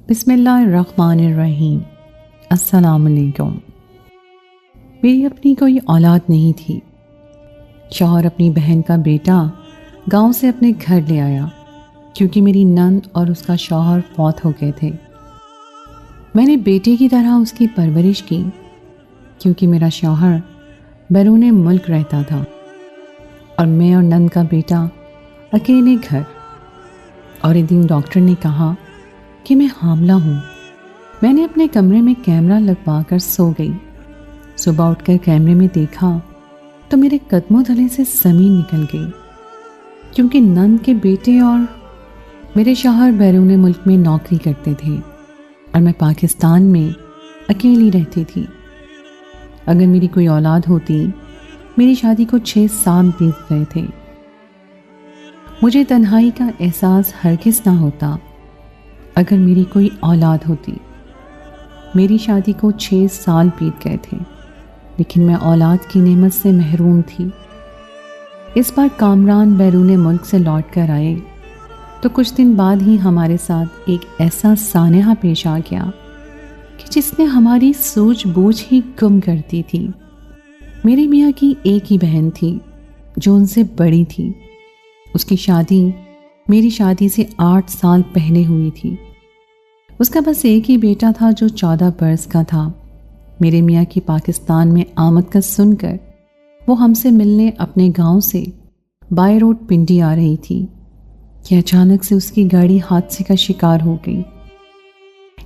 بسم اللہ الرحمن الرحیم۔ السلام علیکم۔ میری اپنی کوئی اولاد نہیں تھی۔ شوہر اپنی بہن کا بیٹا گاؤں سے اپنے گھر لے آیا کیونکہ میری نند اور اس کا شوہر فوت ہو گئے تھے۔ میں نے بیٹے کی طرح اس کی پرورش کی کیونکہ میرا شوہر بیرون ملک رہتا تھا اور میں اور نند کا بیٹا اکیلے گھر۔ اور ایک دن ڈاکٹر نے کہا کہ میں حاملہ ہوں۔ میں نے اپنے کمرے میں کیمرہ لگوا کر سو گئی۔ صبح اٹھ کر کیمرے میں دیکھا تو میرے قدموں تلے سے زمین نکل گئی کیونکہ نند کے بیٹے اور میرے شوہر بیرون ملک میں نوکری کرتے تھے اور میں پاکستان میں اکیلی رہتی تھی۔ اگر میری کوئی اولاد ہوتی، میری شادی کو 6 سال بیت گئے تھے۔ مجھے تنہائی کا احساس ہرگز نہ ہوتا اگر میری کوئی اولاد ہوتی۔ میری شادی کو 6 سال بیت گئے تھے لیکن میں اولاد کی نعمت سے محروم تھی۔ اس بار کامران بیرون ملک سے لوٹ کر آئے تو کچھ دن بعد ہی ہمارے ساتھ ایک ایسا سانحہ پیش آ گیا کہ جس نے ہماری سوجھ بوجھ ہی گم کر دی تھی۔ میرے میاں کی ایک ہی بہن تھی جو ان سے بڑی تھی۔ اس کی شادی میری شادی سے 8 سال پہلے ہوئی تھی۔ اس کا بس ایک ہی بیٹا تھا جو 14 برس کا تھا۔ میرے میاں کی پاکستان میں آمد کا سن کر وہ ہم سے ملنے اپنے گاؤں سے بائی روڈ پنڈی آ رہی تھی کہ اچانک سے اس کی گاڑی حادثے کا شکار ہو گئی۔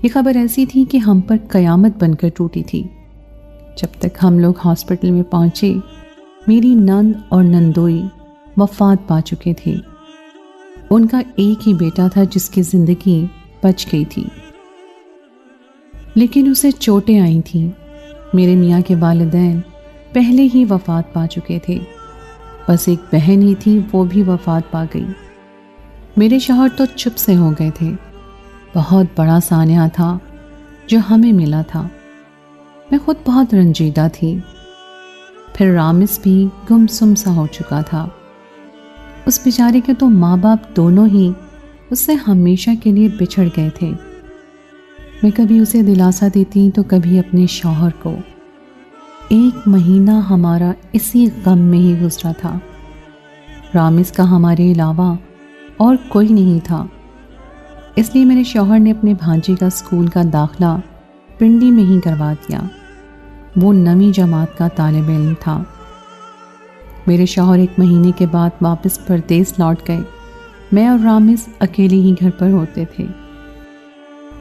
یہ خبر ایسی تھی کہ ہم پر قیامت بن کر ٹوٹی تھی۔ جب تک ہم لوگ ہاسپٹل میں پہنچے میری نند اور نندوئی وفات پا چکے تھے۔ ان کا ایک ہی بیٹا تھا جس کی زندگی بچ گئی تھی لیکن اسے چوٹیں آئی تھیں۔ میرے میاں کے والدین پہلے ہی وفات پا چکے تھے، بس ایک بہن ہی تھی، وہ بھی وفات پا گئی۔ میرے شوہر تو چپ سے ہو گئے تھے۔ بہت بڑا سانحہ تھا جو ہمیں ملا تھا۔ میں خود بہت رنجیدہ تھی۔ پھر رامس بھی گمسم سا ہو چکا تھا۔ اس بیچارے کے تو ماں باپ دونوں ہی اس سے ہمیشہ کے لیے بچھڑ گئے تھے۔ میں کبھی اسے دلاسا دیتی تو کبھی اپنے شوہر کو۔ 1 مہینہ ہمارا اسی غم میں ہی گزرا تھا۔ رامس کا ہمارے علاوہ اور کوئی نہیں تھا، اس لیے میرے شوہر نے اپنے بھانجے کا اسکول کا داخلہ پنڈی میں ہی کروا دیا۔ وہ 9ویں جماعت کا طالب علم تھا۔ میرے شوہر 1 مہینے کے بعد واپس پردیس لوٹ گئے۔ میں اور رامس اکیلے ہی گھر پر ہوتے تھے۔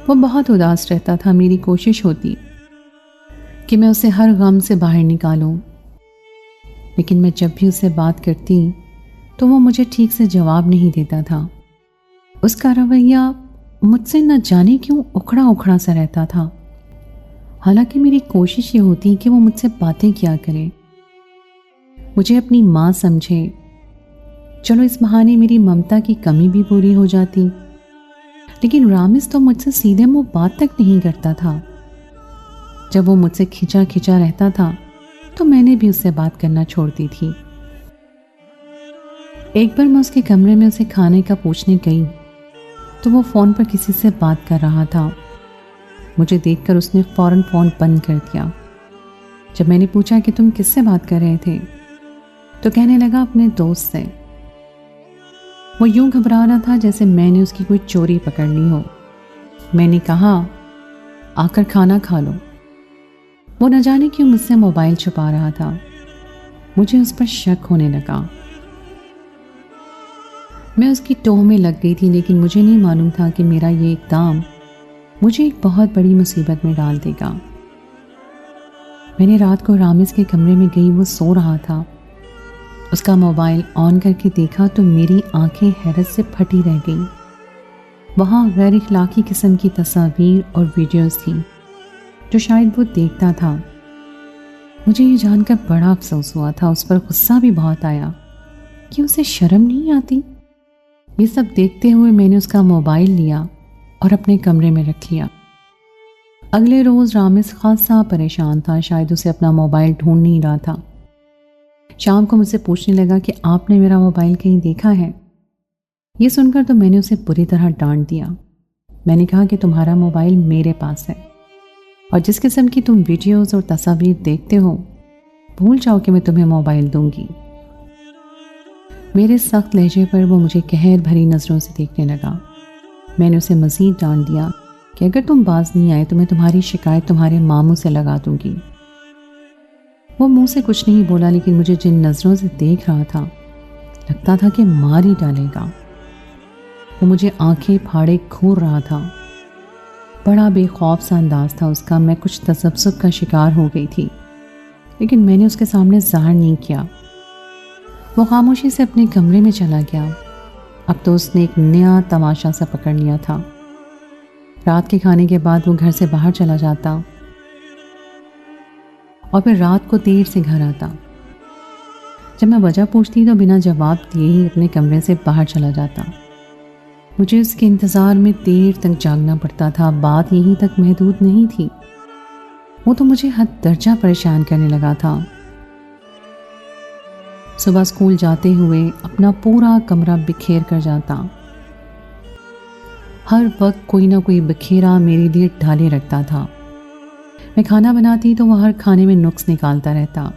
وہ بہت اداس رہتا تھا۔ میری کوشش ہوتی کہ میں اسے ہر غم سے باہر نکالوں، لیکن میں جب بھی اسے بات کرتی تو وہ مجھے ٹھیک سے جواب نہیں دیتا تھا۔ اس کا رویہ مجھ سے نہ جانے کیوں اکھڑا اکھڑا سا رہتا تھا، حالانکہ میری کوشش یہ ہوتی کہ وہ مجھ سے باتیں کیا کرے، مجھے اپنی ماں سمجھے۔ چلو اس بہانے میری ممتا کی کمی بھی پوری ہو جاتی، لیکن رامس تو مجھ سے سیدھے منہ بات تک نہیں کرتا تھا۔ جب وہ مجھ سے کھچا کھچا رہتا تھا تو میں نے بھی اس سے بات کرنا چھوڑ دی تھی۔ ایک بار میں اس کے کمرے میں اسے کھانے کا پوچھنے گئی تو وہ فون پر کسی سے بات کر رہا تھا۔ مجھے دیکھ کر اس نے فوراً فون بند کر دیا۔ جب میں نے پوچھا کہ تم کس سے بات کر رہے تھے تو کہنے لگا اپنے دوست سے۔ وہ یوں گھبرا رہا تھا جیسے میں نے اس کی کوئی چوری پکڑ لی ہو۔ میں نے کہا آ کر کھانا کھا لو۔ وہ نہ جانے کیوں مجھ سے موبائل چھپا رہا تھا۔ مجھے اس پر شک ہونے لگا۔ میں اس کی ٹوہ میں لگ گئی تھی، لیکن مجھے نہیں معلوم تھا کہ میرا یہ اقدام مجھے ایک بہت بڑی مصیبت میں ڈال دے گا۔ میں نے رات کو رامس کے کمرے میں گئی، وہ سو رہا تھا۔ اس کا موبائل آن کر کے دیکھا تو میری آنکھیں حیرت سے پھٹی رہ گئیں۔ وہاں غیر اخلاقی قسم کی تصاویر اور ویڈیوز تھیں جو شاید وہ دیکھتا تھا۔ مجھے یہ جان کر بڑا افسوس ہوا تھا، اس پر غصہ بھی بہت آیا کہ اسے شرم نہیں آتی۔ یہ سب دیکھتے ہوئے میں نے اس کا موبائل لیا اور اپنے کمرے میں رکھ لیا۔ اگلے روز رامس خاصا پریشان تھا، شاید اسے اپنا موبائل ڈھونڈ نہیں رہا تھا۔ شام کو مجھ سے پوچھنے لگا کہ آپ نے میرا موبائل کہیں دیکھا ہے؟ یہ سن کر تو میں نے اسے بری طرح ڈانٹ دیا۔ میں نے کہا کہ تمہارا موبائل میرے پاس ہے اور جس قسم کی تم ویڈیوز اور تصاویر دیکھتے ہو بھول جاؤ کہ میں تمہیں موبائل دوں گی۔ میرے سخت لہجے پر وہ مجھے قہر بھری نظروں سے دیکھنے لگا۔ میں نے اسے مزید ڈانٹ دیا کہ اگر تم باز نہیں آئے تو میں تمہاری شکایت تمہارے ماموں سے لگا دوں گی۔ وہ منہ سے کچھ نہیں بولا، لیکن مجھے جن نظروں سے دیکھ رہا تھا لگتا تھا کہ مار ہی ڈالے گا۔ وہ مجھے آنکھیں پھاڑے گھور رہا تھا۔ بڑا بے خوف سا انداز تھا اس کا۔ میں کچھ تذبذب کا شکار ہو گئی تھی، لیکن میں نے اس کے سامنے ظاہر نہیں کیا۔ وہ خاموشی سے اپنے کمرے میں چلا گیا۔ اب تو اس نے ایک نیا تماشا سا پکڑ لیا تھا۔ رات کے کھانے کے بعد وہ گھر سے باہر چلا جاتا اور پھر رات کو دیر سے گھر آتا۔ جب میں وجہ پوچھتی تو بنا جواب دیے ہی اپنے کمرے سے باہر چلا جاتا۔ مجھے اس کے انتظار میں دیر تک جاگنا پڑتا تھا۔ بات یہیں تک محدود نہیں تھی، وہ تو مجھے حد درجہ پریشان کرنے لگا تھا۔ صبح اسکول جاتے ہوئے اپنا پورا کمرہ بکھیر کر جاتا۔ ہر وقت کوئی نہ کوئی بکھیرا میرے لیے ڈالے رکھتا تھا۔ میں کھانا بناتی تو وہ ہر کھانے میں نقص نکالتا رہتا۔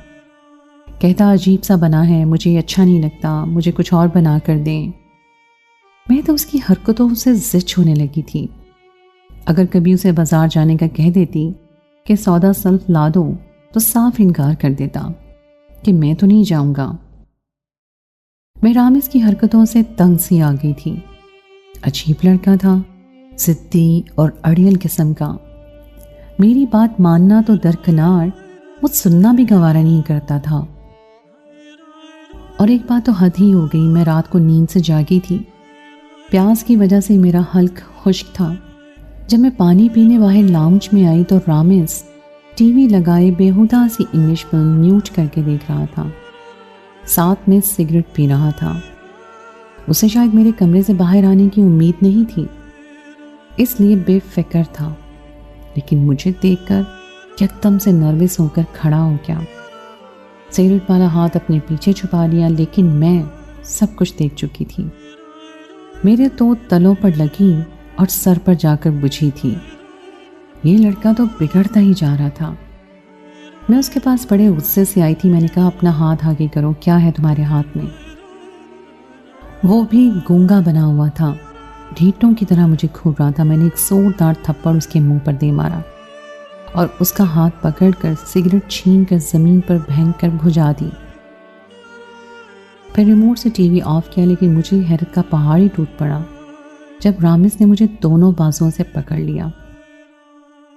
کہتا عجیب سا بنا ہے، مجھے اچھا نہیں لگتا، مجھے کچھ اور بنا کر دیں۔ میں تو اس کی حرکتوں سے زچ ہونے لگی تھی۔ اگر کبھی اسے بازار جانے کا کہہ دیتی کہ سودا سلف لا دو تو صاف انکار کر دیتا کہ میں تو نہیں جاؤں گا۔ میں رامز کی حرکتوں سے تنگ سی آ گئی تھی۔ عجیب لڑکا تھا، ضدی اور اڑیل قسم کا۔ میری بات ماننا تو درکنار، وہ سننا بھی گوارا نہیں کرتا تھا۔ اور ایک بات تو حد ہی ہو گئی، میں رات کو نیند سے جاگی تھی۔ پیاس کی وجہ سے میرا حلق خشک تھا۔ جب میں پانی پینے باہر لاؤنج میں آئی تو رامز ٹی وی لگائے بیہودہ سی انگلش فلم میوٹ کر کے دیکھ رہا تھا، ساتھ میں سگریٹ پی رہا تھا۔ اسے شاید میرے کمرے سے باہر آنے کی امید نہیں تھی، اس لیے بے فکر تھا، لیکن مجھے دیکھ کر یکدم سے نروس ہو کر کھڑا ہو گیا۔ سگریٹ والا ہاتھ اپنے پیچھے چھپا لیا، لیکن میں سب کچھ دیکھ چکی تھی۔ میرے تو تلوں پر لگی اور سر پر جا کر بجھی تھی۔ یہ لڑکا تو بگڑتا ہی جا رہا تھا۔ میں اس کے پاس بڑے غصے سے آئی تھی۔ میں نے کہا اپنا ہاتھ آگے کرو، کیا ہے تمہارے ہاتھ میں؟ وہ بھی گونگا بنا ہوا تھا، ڈھیٹوں کی طرح مجھے گھور رہا تھا۔ میں نے ایک زوردار تھپڑ اس کے منہ پر دے مارا اور اس کا ہاتھ پکڑ کر سگریٹ چھین کر زمین پر پھینک کر بھجا دی۔ پھر ریموٹ سے ٹی وی آف کیا، لیکن مجھے حیرت کا پہاڑ ہی ٹوٹ پڑا جب رامز نے مجھے دونوں بازوؤں سے پکڑ لیا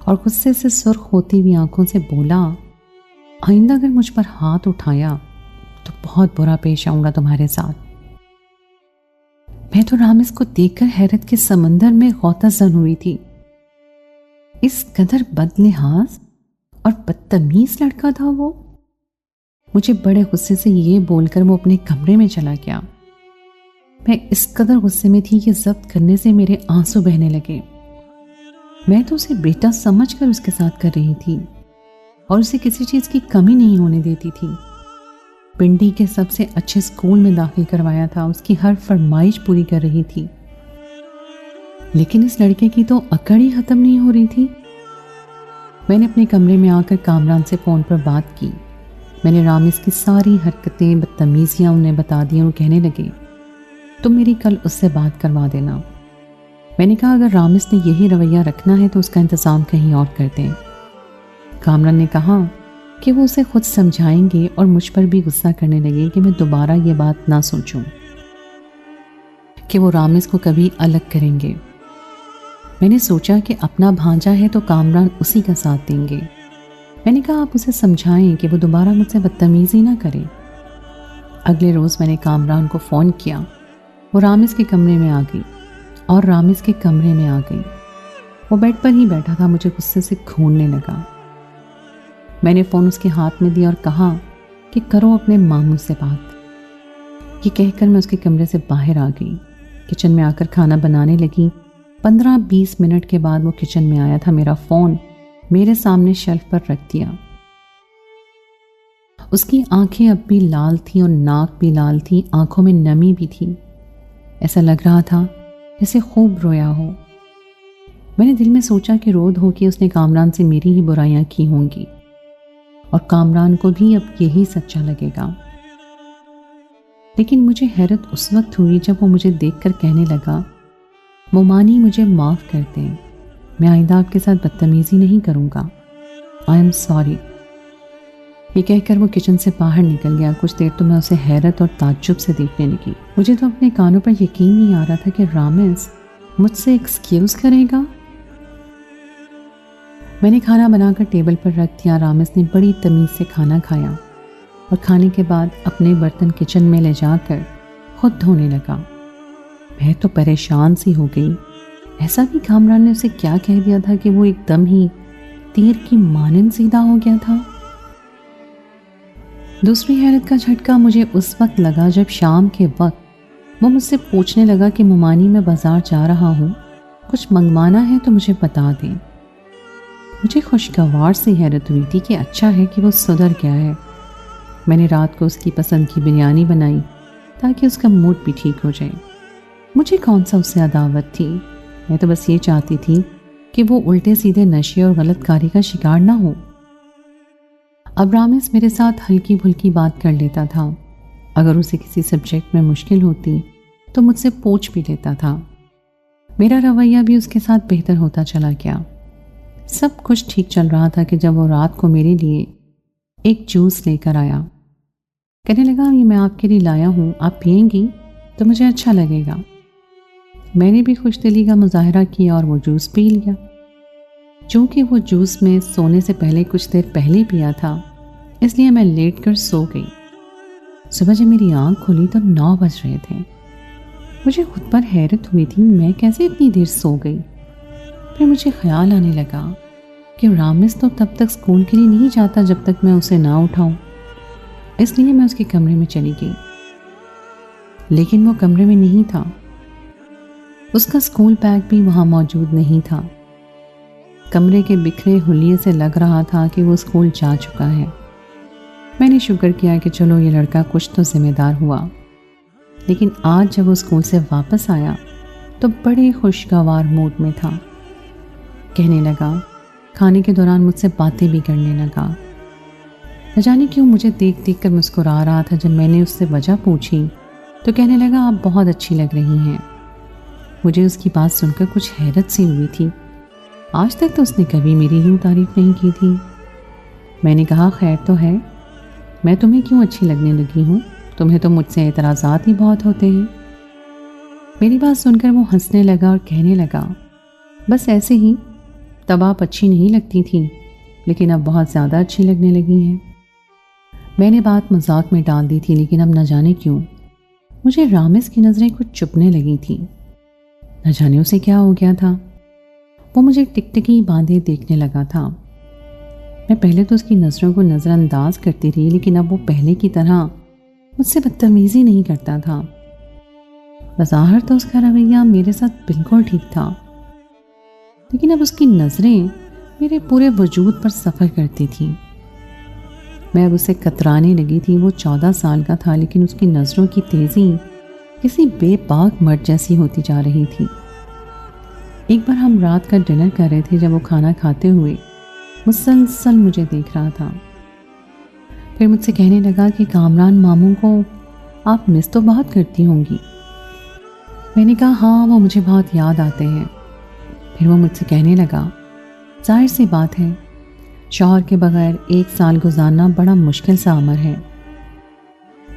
اور غصے سے سرخ ہوتی ہوئی آنکھوں سے بولا، آئندہ اگر مجھ پر ہاتھ اٹھایا تو بہت برا پیش آؤں گا تمہارے ساتھ۔ میں تو رامز کو دیکھ کر حیرت کے سمندر میں غوطہ زن ہوئی تھی۔ اس قدر بد لحاظ اور بدتمیز لڑکا تھا وہ۔ مجھے بڑے غصے سے یہ بول کر وہ اپنے کمرے میں چلا گیا۔ میں اس قدر غصے میں تھی کہ ضبط کرنے سے میرے آنسو بہنے لگے۔ میں تو اسے بیٹا سمجھ کر اس کے ساتھ کر رہی تھی اور اسے کسی چیز کی کمی نہیں ہونے دیتی تھی۔ پنڈی کے سب سے اچھے اسکول میں داخل کروایا تھا، اس کی ہر فرمائش پوری کر رہی تھی، لیکن اس لڑکے کی تو اکڑ ہی ختم نہیں ہو رہی تھی۔ میں نے اپنے کمرے میں آ کر کامران سے فون پر بات کی۔ میں نے رامز کی ساری حرکتیں، بدتمیزیاں انہیں بتا دی اور کہنے لگے تم میری کل اس سے بات کروا دینا۔ میں نے کہا اگر رامز نے یہی رویہ رکھنا ہے تو اس کا انتظام کہیں اور کر دیں۔ کامران نے کہا کہ وہ اسے خود سمجھائیں گے اور مجھ پر بھی غصہ کرنے لگے کہ میں دوبارہ یہ بات نہ سوچوں کہ وہ رامز کو کبھی الگ کریں گے۔ میں نے سوچا کہ اپنا بھانجا ہے تو کامران اسی کا ساتھ دیں گے۔ میں نے کہا آپ اسے سمجھائیں کہ وہ دوبارہ مجھ سے بدتمیزی نہ کرے۔ اگلے روز میں نے کامران کو فون کیا، وہ رامز کے کمرے میں آ گئی اور رامز کے کمرے میں آ گئی۔ وہ بیڈ پر ہی بیٹھا تھا، مجھے غصے سے کھوننے لگا۔ میں نے فون اس کے ہاتھ میں دیا اور کہا کہ کرو اپنے ماموں سے بات۔ یہ کہہ کر میں اس کے کمرے سے باہر آ گئی، کچن میں آ کر کھانا بنانے لگی۔ 15-20 منٹ کے بعد وہ کچن میں آیا تھا، میرا فون میرے سامنے شیلف پر رکھ دیا۔ اس کی آنکھیں اب بھی لال تھیں اور ناک بھی لال تھی، آنکھوں میں نمی بھی تھی۔ ایسا لگ رہا تھا جیسے خوب رویا ہو۔ میں نے دل میں سوچا کہ رو دھو کے اس نے کامران سے میری ہی برائیاں کی ہوں گی اور کامران کو بھی اب یہی سچا لگے گا۔ لیکن مجھے حیرت اس وقت ہوئی جب وہ مجھے دیکھ کر کہنے لگا، مومانی مجھے معاف کر دیں، میں آئندہ آپ کے ساتھ بدتمیزی نہیں کروں گا، آئی ایم سوری۔ یہ کہہ کر وہ کچن سے باہر نکل گیا۔ کچھ دیر تو میں اسے حیرت اور تعجب سے دیکھنے لگی۔ مجھے تو اپنے کانوں پر یقین نہیں آ رہا تھا کہ رامز مجھ سے ایکسکیوز کرے گا۔ میں نے کھانا بنا کر ٹیبل پر رکھ دیا۔ رامز نے بڑی تمیز سے کھانا کھایا اور کھانے کے بعد اپنے برتن کچن میں لے جا کر خود دھونے لگا۔ میں تو پریشان سی ہو گئی۔ ایسا بھی کامران نے اسے کیا کہہ دیا تھا کہ وہ ایک دم ہی تیر کی مانند سیدھا ہو گیا تھا؟ دوسری حیرت کا جھٹکا مجھے اس وقت لگا جب شام کے وقت وہ مجھ سے پوچھنے لگا کہ مومانی میں بازار جا رہا ہوں، کچھ منگوانا ہے تو مجھے بتا دیں۔ مجھے خوشگوار سی حیرت ہوئی تھی کہ اچھا ہے کہ وہ سدھر گیا ہے۔ میں نے رات کو اس کی پسند کی بریانی بنائی تاکہ اس کا موڈ بھی ٹھیک ہو جائے۔ مجھے کون سا اس سے عداوت تھی، میں تو بس یہ چاہتی تھی کہ وہ الٹے سیدھے نشے اور غلط کاری کا شکار نہ ہو۔ اب رامز میرے ساتھ ہلکی بھلکی بات کر لیتا تھا۔ اگر اسے کسی سبجیکٹ میں مشکل ہوتی تو مجھ سے پوچھ بھی لیتا تھا۔ میرا رویہ بھی اس کے ساتھ بہتر ہوتا چلا گیا۔ سب کچھ ٹھیک چل رہا تھا کہ جب وہ رات کو میرے لیے ایک جوس لے کر آیا۔ کہنے لگا، یہ میں آپ کے لیے لایا ہوں، آپ پئیں گی تو مجھے اچھا لگے گا۔ میں نے بھی خوش دلی کا مظاہرہ کیا اور وہ جوس پی لیا۔ چونکہ وہ جوس میں سونے سے پہلے کچھ دیر پہلے پیا تھا، اس لیے میں لیٹ کر سو گئی۔ صبح جب میری آنکھ کھلی تو 9 بج رہے تھے۔ مجھے خود پر حیرت ہوئی تھی، میں کیسے اتنی دیر سو گئی؟ پھر مجھے خیال آنے لگا کہ رامز تو تب تک اسکول کے لیے نہیں جاتا جب تک میں اسے نہ اٹھاؤں، اس لیے میں اس کے کمرے میں چلی گئی۔ لیکن وہ کمرے میں نہیں تھا۔ اس کا اسکول بیگ بھی وہاں موجود نہیں تھا۔ کمرے کے بکھرے حلیے سے لگ رہا تھا کہ وہ اسکول جا چکا ہے۔ میں نے شکر کیا کہ چلو یہ لڑکا کچھ تو ذمہ دار ہوا۔ لیکن آج جب وہ اسکول سے واپس آیا تو بڑے خوشگوار موڈ میں تھا۔ کہنے لگا، کھانے کے دوران مجھ سے باتیں بھی کرنے لگا۔ نہ جانے کیوں مجھے دیکھ دیکھ کر مسکرا رہا تھا۔ جب میں نے اس سے وجہ پوچھی تو کہنے لگا، آپ بہت اچھی لگ رہی ہیں۔ مجھے اس کی بات سن کر کچھ حیرت سی ہوئی تھی۔ آج تک تو اس نے کبھی میری یوں تعریف نہیں کی تھی۔ میں نے کہا، خیر تو ہے، میں تمہیں کیوں اچھی لگنے لگی ہوں؟ تمہیں تو مجھ سے اعتراضات ہی بہت ہوتے ہیں۔ میری بات سن کر وہ ہنسنے لگا اور کہنے لگا، بس ایسے ہی، تب آپ اچھی نہیں لگتی تھیں لیکن اب بہت زیادہ اچھی لگنے لگی ہیں۔ میں نے بات مذاق میں ڈال دی تھی، لیکن اب نہ جانے کیوں مجھے رامز کی نظریں کچھ چبھنے لگی تھیں۔ نہ جانے اسے کیا ہو گیا تھا۔ وہ مجھے ٹکٹکی باندھے دیکھنے لگا تھا۔ میں پہلے تو اس کی نظروں کو نظر انداز کرتی رہی، لیکن اب وہ پہلے کی طرح مجھ سے بدتمیزی نہیں کرتا تھا۔ بظاہر تو اس کا رویہ میرے ساتھ بالکل ٹھیک تھا، لیکن اب اس کی نظریں میرے پورے وجود پر سفر کرتی تھیں۔ میں اب اسے کترانے لگی تھی۔ وہ 14 سال کا تھا، لیکن اس کی نظروں کی تیزی کسی بے باک مرد جیسی ہوتی جا رہی تھی۔ ایک بار ہم رات کا ڈنر کر رہے تھے، جب وہ کھانا کھاتے ہوئے مسلسل مجھے دیکھ رہا تھا۔ پھر مجھ سے کہنے لگا کہ کامران ماموں کو آپ مس تو بہت کرتی ہوں گی۔ میں نے کہا، ہاں، وہ مجھے بہت یاد آتے ہیں۔ پھر وہ مجھ سے کہنے لگا، ظاہر سی بات ہے، شوہر کے بغیر 1 سال گزارنا بڑا مشکل سا امر ہے۔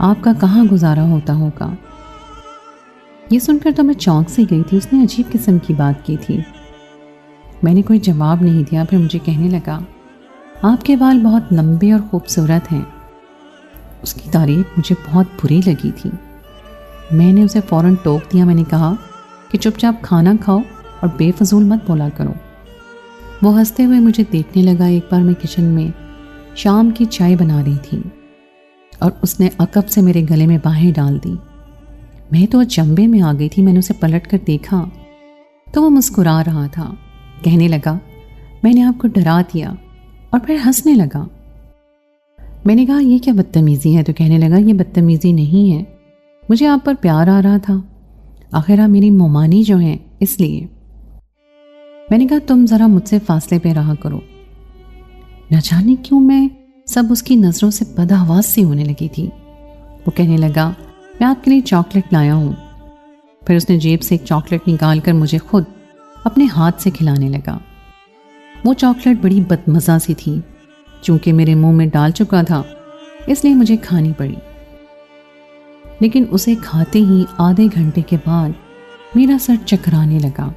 آپ کا کہاں گزارا ہوتا ہوگا؟ یہ سن کر تو میں چونک سی گئی تھی۔ اس نے عجیب قسم کی بات کی تھی۔ میں نے کوئی جواب نہیں دیا۔ پھر مجھے کہنے لگا، آپ کے بال بہت لمبے اور خوبصورت ہیں۔ اس کی تعریف مجھے بہت بری لگی تھی۔ میں نے اسے فوراً ٹوک دیا۔ میں نے کہا کہ چپ چاپ کھانا کھاؤ اور بے فضول مت بولا کرو۔ وہ ہنستے ہوئے مجھے دیکھنے لگا۔ ایک بار میں کچن میں شام کی چائے بنا رہی تھی اور اس نے عقب سے میرے گلے میں باہیں ڈال دی۔ میں تو اچنبے میں آ گئی تھی۔ میں نے اسے پلٹ کر دیکھا تو وہ مسکرا رہا تھا۔ کہنے لگا، میں نے آپ کو ڈرا دیا، اور پھر ہنسنے لگا۔ میں نے کہا، یہ کیا بدتمیزی ہے؟ تو کہنے لگا، یہ بدتمیزی نہیں ہے، مجھے آپ پر پیار آ رہا تھا، آخر آپ میری مومانی جو ہیں اس لیے۔ میں نے کہا تم ذرا مجھ سے فاصلے پہ رہا کرو۔ نہ جانے کیوں میں سب اس کی نظروں سے بدحواس سی ہونے لگی تھی۔ وہ کہنے لگا میں آپ کے لیے چاکلیٹ لایا ہوں۔ پھر اس نے جیب سے ایک چاکلیٹ نکال کر مجھے خود اپنے ہاتھ سے کھلانے لگا۔ وہ چاکلیٹ بڑی بدمزہ سی تھی، چونکہ میرے منہ میں ڈال چکا تھا اس لیے مجھے کھانی پڑی، لیکن اسے کھاتے ہی آدھے گھنٹے کے بعد میرا سر چکرانے لگا۔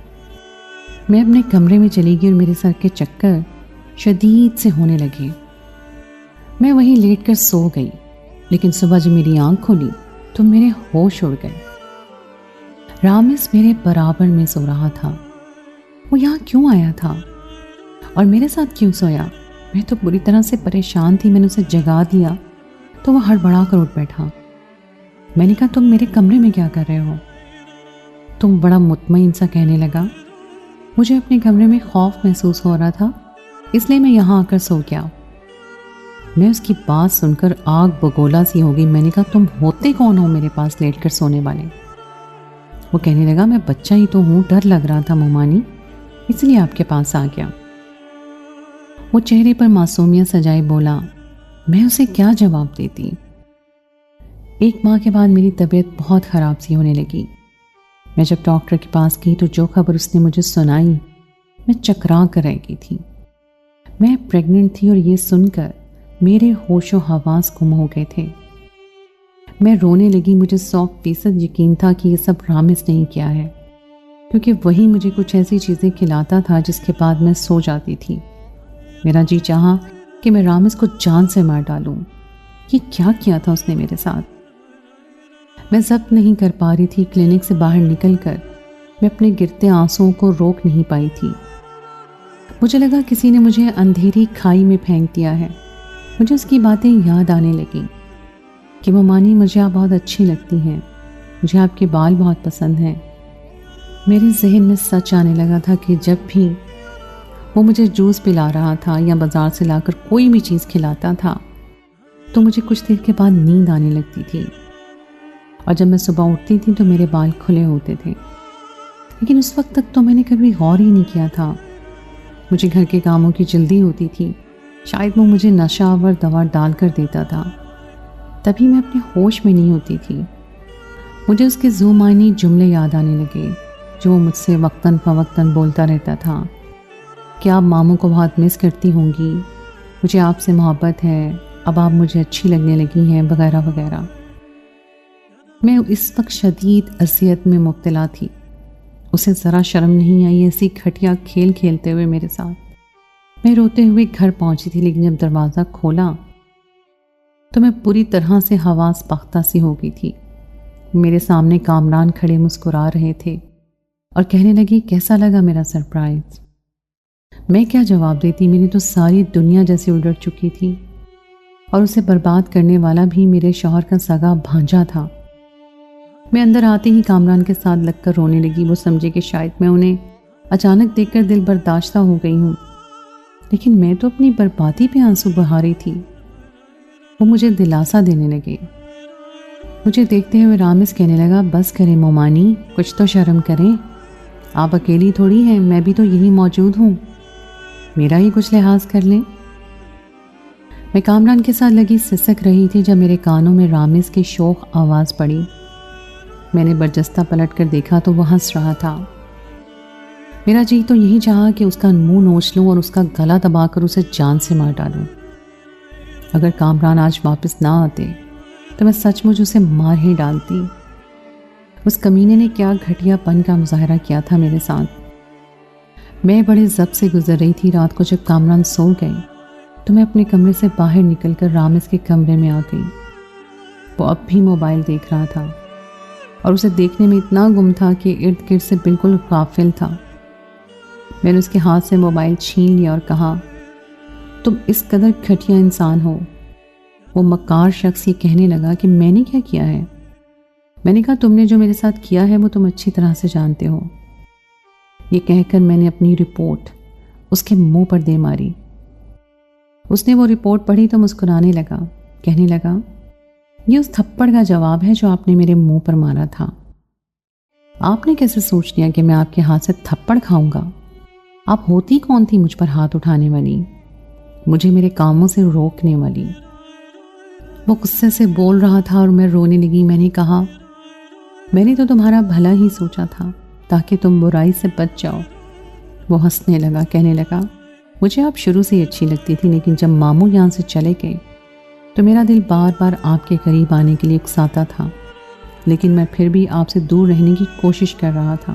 میں اپنے کمرے میں چلی گئی اور میرے سر کے چکر شدید سے ہونے لگے۔ میں وہیں لیٹ کر سو گئی، لیکن صبح جب میری آنکھ کھولی تو میرے ہوش اڑ گئے۔ رامس میرے برابر میں سو رہا تھا۔ وہ یہاں کیوں آیا تھا اور میرے ساتھ کیوں سویا؟ میں تو بری طرح سے پریشان تھی۔ میں نے اسے جگا دیا تو وہ ہڑبڑا کر اٹھ بیٹھا۔ میں نے کہا تم میرے کمرے میں کیا کر رہے ہو؟ تم بڑا مطمئن سا کہنے لگا مجھے اپنے کمرے میں خوف محسوس ہو رہا تھا اس لیے میں یہاں آ کر سو گیا۔ میں اس کی بات سن کر آگ بگولا سی ہو گئی۔ میں نے کہا تم ہوتے کون ہو میرے پاس لیٹ کر سونے والے؟ وہ کہنے لگا میں بچہ ہی تو ہوں، ڈر لگ رہا تھا مومانی، اس لیے آپ کے پاس آ گیا۔ وہ چہرے پر معصومیت سجائے بولا۔ میں اسے کیا جواب دیتی؟ ایک ماہ کے بعد میری طبیعت بہت خراب سی ہونے لگی۔ میں جب ڈاکٹر کے پاس گئی تو جو خبر اس نے مجھے سنائی میں چکرا کر رہ گئی تھی۔ میں پریگننٹ تھی اور یہ سن کر میرے ہوش و حواس گم ہو گئے تھے۔ میں رونے لگی۔ مجھے 100% یقین تھا کہ یہ سب رامس نے کیا ہے، کیونکہ وہی مجھے کچھ ایسی چیزیں کھلاتا تھا جس کے بعد میں سو جاتی تھی۔ میرا جی چاہا کہ میں رامس کو جان سے مار ڈالوں۔ یہ کیا کیا تھا اس نے میرے ساتھ؟ میں ضبط نہیں کر پا رہی تھی۔ کلینک سے باہر نکل کر میں اپنے گرتے آنسوؤں کو روک نہیں پائی تھی۔ مجھے لگا کسی نے مجھے اندھیری کھائی میں پھینک دیا ہے۔ مجھے اس کی باتیں یاد آنے لگیں کہ مومانی مجھے آپ بہت اچھی لگتی ہیں، مجھے آپ کے بال بہت پسند ہیں۔ میرے ذہن میں سچ آنے لگا تھا کہ جب بھی وہ مجھے جوس پلا رہا تھا یا بازار سے لا کر کوئی بھی چیز کھلاتا تھا تو مجھے کچھ دیر کے بعد نیند آنے لگتی تھی، اور جب میں صبح اٹھتی تھی تو میرے بال کھلے ہوتے تھے۔ لیکن اس وقت تک تو میں نے کبھی غور ہی نہیں کیا تھا۔ مجھے گھر کے کاموں کی جلدی ہوتی تھی، شاید وہ مجھے نشہ آور دوا ڈال کر دیتا تھا، تبھی میں اپنے ہوش میں نہیں ہوتی تھی۔ مجھے اس کے ذو معنی جملے یاد آنے لگے جو وہ مجھ سے وقتاً فوقتاً بولتا رہتا تھا کہ آپ ماموں کو بہت مس کرتی ہوں گی، مجھے آپ سے محبت ہے، اب آپ مجھے اچھی لگنے لگی ہیں، وغیرہ وغیرہ۔ میں اس وقت شدید اذیت میں مبتلا تھی۔ اسے ذرا شرم نہیں آئی ایسی گھٹیا کھیل کھیلتے ہوئے میرے ساتھ۔ میں روتے ہوئے گھر پہنچی تھی، لیکن جب دروازہ کھولا تو میں پوری طرح سے حواس باختہ سی ہو گئی تھی۔ میرے سامنے کامران کھڑے مسکرا رہے تھے اور کہنے لگی کیسا لگا میرا سرپرائز؟ میں کیا جواب دیتی؟ میری تو ساری دنیا جیسے الٹ چکی تھی، اور اسے برباد کرنے والا بھی میرے شوہر کا سگا بھانجا تھا۔ میں اندر آتے ہی کامران کے ساتھ لگ کر رونے لگی۔ وہ سمجھے کہ شاید میں انہیں اچانک دیکھ کر دل برداشتہ ہو گئی ہوں، لیکن میں تو اپنی بربادی پہ آنسو بہا رہی تھی۔ وہ مجھے دلاسا دینے لگے۔ مجھے دیکھتے ہوئے رامس کہنے لگا بس کریں مومانی، کچھ تو شرم کریں، آپ اکیلی تھوڑی ہیں، میں بھی تو یہی موجود ہوں، میرا ہی کچھ لحاظ کر لیں۔ میں کامران کے ساتھ لگی سسک رہی تھی جب میرے کانوں میں رامس کی شوخ آواز پڑی۔ میں نے برجستہ پلٹ کر دیکھا تو وہ ہنس رہا تھا۔ میرا جی تو یہی چاہا کہ اس کا منہ نوچ لوں اور اس کا گلا دبا کر اسے جان سے مار ڈالوں۔ اگر کامران آج واپس نہ آتے تو میں سچ مچ اسے مار ہی ڈالتی۔ اس کمینے نے کیا گھٹیا پن کا مظاہرہ کیا تھا میرے ساتھ۔ میں بڑے ضبط سے گزر رہی تھی۔ رات کو جب کامران سو گئے تو میں اپنے کمرے سے باہر نکل کر رامس کے کمرے میں آ گئی۔ وہ اب بھی موبائل دیکھ رہا تھا اور اسے دیکھنے میں اتنا گم تھا کہ ارد گرد سے بالکل غافل تھا۔ میں نے اس کے ہاتھ سے موبائل چھین لیا اور کہا تم اس قدر گھٹیا انسان ہو۔ وہ مکار شخص یہ کہنے لگا کہ میں نے کیا کیا ہے؟ میں نے کہا تم نے جو میرے ساتھ کیا ہے وہ تم اچھی طرح سے جانتے ہو۔ یہ کہہ کر میں نے اپنی رپورٹ اس کے منہ پر دے ماری۔ اس نے وہ رپورٹ پڑھی تو مسکرانے لگا، کہنے لگا یہ اس تھپڑ کا جواب ہے جو آپ نے میرے منہ پر مارا تھا۔ آپ نے کیسے سوچ لیا کہ میں آپ کے ہاتھ سے تھپڑ کھاؤں گا؟ آپ ہوتی کون تھی مجھ پر ہاتھ اٹھانے والی، مجھے میرے کاموں سے روکنے والی؟ وہ غصے سے بول رہا تھا اور میں رونے لگی۔ میں نے کہا، میں نے تو تمہارا بھلا ہی سوچا تھا تاکہ تم برائی سے بچ جاؤ۔ وہ ہنسنے لگا، کہنے لگا، مجھے آپ شروع سے ہی اچھی لگتی تھی، لیکن جب ماموں یہاں سے چلے گئے تو میرا دل بار بار آپ کے قریب آنے کے لیے اکساتا تھا، لیکن میں پھر بھی آپ سے دور رہنے کی کوشش کر رہا تھا،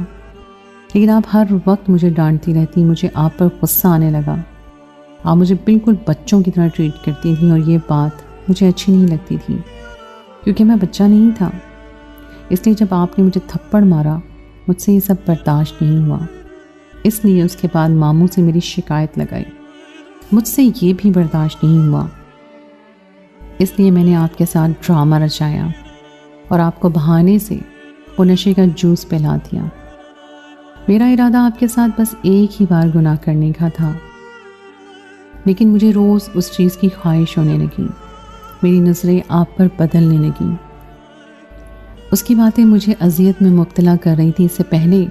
لیکن آپ ہر وقت مجھے ڈانٹتی رہتی۔ مجھے آپ پر غصہ آنے لگا، آپ مجھے بالکل بچوں کی طرح ٹریٹ کرتی تھیں، اور یہ بات مجھے اچھی نہیں لگتی تھی کیونکہ میں بچہ نہیں تھا۔ اس لیے جب آپ نے مجھے تھپڑ مارا، مجھ سے یہ سب برداشت نہیں ہوا، اس لیے اس کے بعد ماموں سے میری شکایت لگائی۔ مجھ سے یہ بھی برداشت نہیں ہوا، اس لیے میں نے آپ کے ساتھ ڈرامہ رچایا اور آپ کو بہانے سے وہ نشے کا جوس پلا دیا۔ میرا ارادہ آپ کے ساتھ بس ایک ہی بار گناہ کرنے کا تھا، لیکن مجھے روز اس چیز کی خواہش ہونے لگی، میری نظریں آپ پر بدلنے لگیں۔ اس کی باتیں مجھے اذیت میں مبتلا کر رہی تھی۔ اس سے پہلے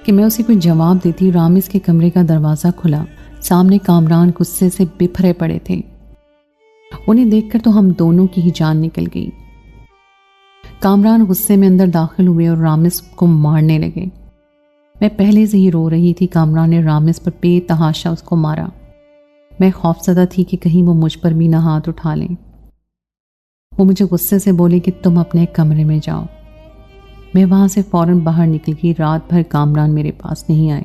کہ میں اسے کوئی جواب دیتی، رامز کے کمرے کا دروازہ کھلا۔ سامنے کامران غصے سے بپھرے پڑے تھے۔ انہیں دیکھ کر تو ہم دونوں کی ہی جان نکل گئی۔ کامران غصے میں اندر داخل ہوئے اور رامز کو مارنے لگے۔ میں پہلے سے ہی رو رہی تھی۔ کامران نے رامز پر بے تحاشا اس کو مارا۔ میں خوفزدہ تھی کہ کہیں وہ مجھ پر بھی نہ ہاتھ اٹھا لیں۔ وہ مجھے غصے سے بولے کہ تم اپنے کمرے میں جاؤ۔ میں وہاں سے فوراً باہر نکل گئی۔ رات بھر کامران میرے پاس نہیں آئے۔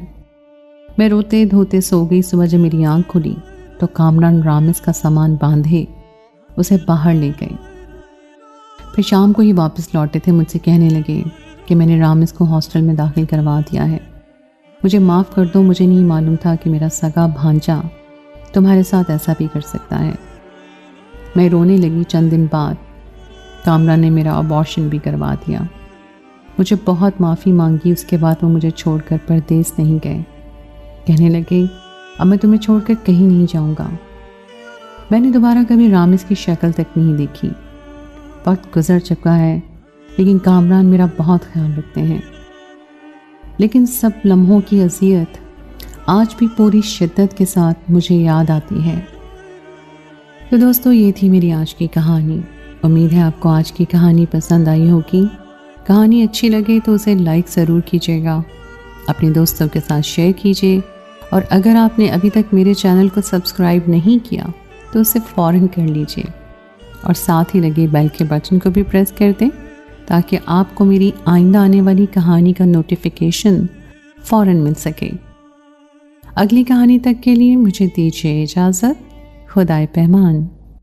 میں روتے دھوتے سو گئی۔ صبح جب میری آنکھ کھلی تو کامران رامز کا سامان باندھے اسے باہر لے گئے۔ پھر شام کو ہی واپس لوٹے تھے۔ مجھ سے کہنے لگے کہ میں نے رامز کو ہاسٹل میں داخل کروا دیا ہے، مجھے معاف کر دو، مجھے نہیں معلوم تھا کہ میرا سگا بھانجا تمہارے ساتھ ایسا بھی کر سکتا ہے۔ میں رونے لگی۔ چند دن بعد کامران نے میرا ابارشن بھی کروا دیا۔ مجھے بہت معافی مانگی۔ اس کے بعد وہ مجھے چھوڑ کر پردیس نہیں گئے۔ کہنے لگے، اب میں تمہیں چھوڑ کر کہیں نہیں جاؤں گا۔ میں نے دوبارہ کبھی رامز کی شکل تک نہیں دیکھی۔ وقت گزر چکا ہے، لیکن کامران میرا بہت خیال رکھتے ہیں، لیکن سب لمحوں کی اذیت آج بھی پوری شدت کے ساتھ مجھے یاد آتی ہے۔ تو دوستو، یہ تھی میری آج کی کہانی۔ امید ہے آپ کو آج کی کہانی پسند آئی ہوگی۔ کہانی اچھی لگے تو اسے لائک ضرور کیجیے گا، اپنے دوستوں کے ساتھ شیئر کیجیے، اور اگر آپ نے ابھی تک میرے چینل کو سبسکرائب نہیں کیا تو اسے فوراً کر لیجیے، اور ساتھ ہی لگے بیل کے بٹن کو بھی پریس کر دیں تاکہ آپ کو میری آئندہ آنے والی کہانی کا نوٹیفیکیشن فوراً مل سکے۔ اگلی کہانی تک کے لیے مجھے دیجیے اجازت۔ خدائے پامان۔